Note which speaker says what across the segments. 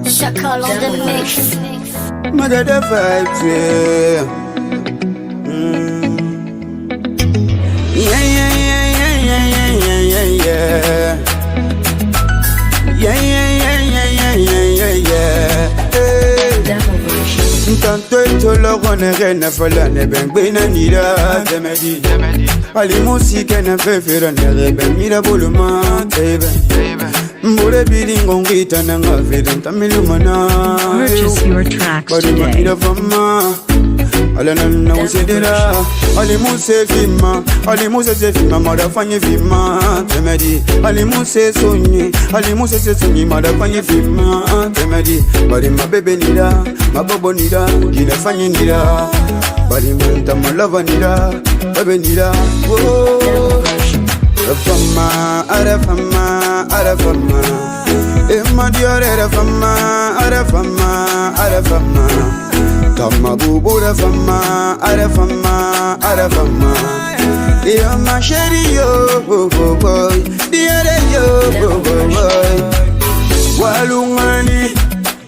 Speaker 1: Shakal on the mix.
Speaker 2: Mother the vibes, yeah. Yeah, yeah, yeah, yeah, yeah, yeah, yeah, yeah. Yeah, yeah, yeah, yeah, yeah, yeah, yeah. Tanto esto lo conege na fala ne bengbe nira temedi. Ali musike na fefera ne ben mira boluma tebe. Mbore bilingo ngita na ngavira ntamilumana.
Speaker 3: Purchase your tracks today.
Speaker 2: Ala na usedera. Ali muse fima. Ali muse se fima mara fanye fima temedi. Ali muse sonye. Ali muse se sonye mara fanye fima temedi. Bari mabebe nira, mabobo nira, gina fanye nira. Bari manta malava nira, bebe nira. Arafama, arafama, arafama. Emadiore arafama, arafama, arafama. Kamabubu arafama, arafama, arafama. You're my shady yo, boy. Dear yo, boy. Walungani,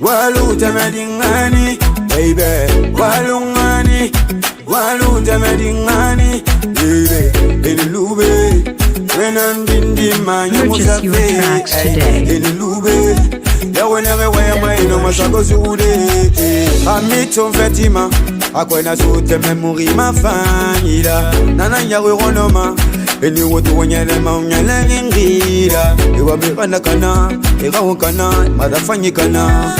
Speaker 2: walu tamadingani, baby. Walungani, walu tamadingani, baby. Elube. When I'm in the man, you must have in the lube. Yeah, whenever I am, I know my shadows would. I meet some Fatima. I can't shoot the memory, my fanida. Nana Yaronoma. And you would when you're the mountain and Rida. You will be on the cana, a Raukana, Madafanicana.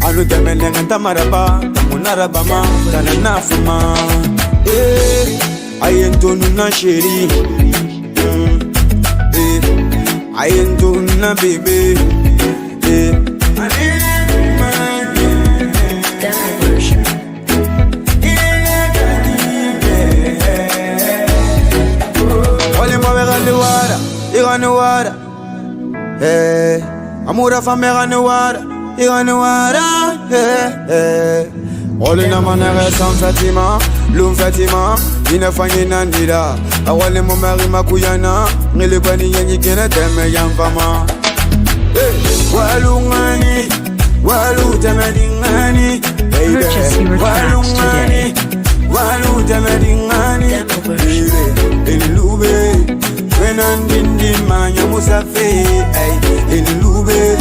Speaker 2: I look at men and Tamaraba, Tamunarabama, Tananafama. I ain't doing no shitty. I ain't doing no baby. Only more on the water, you on the water. Hey, I'm more of a man on the water, you on the water. Hey, all in a manner, some Fatima, Loom Fatima. Ina fanyina ndira awale mo mari makuyana ngile bani yenye kena teme yamfama walungani walu tamadingani baby walungani walu tamadingani elube wenandindi manya musafe elube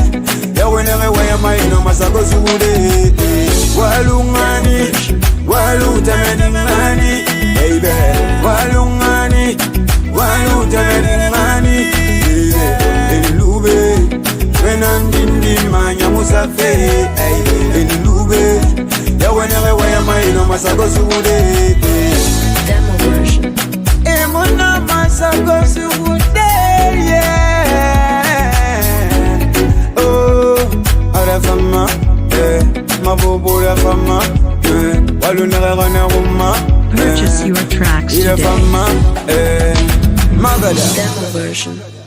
Speaker 2: ya wenere waya maino masako sude walungani walu tamadingani baby, walungani, walutamengani, elube, wenandindi manya musafe, elube, ya whenever waya maino masako sude.
Speaker 3: Demo version.
Speaker 2: Emona masako sude, yeah. Oh, arafama, mabobo arafama, walunagana ruma.
Speaker 3: Purchase your tracks today.
Speaker 2: Demo
Speaker 3: version.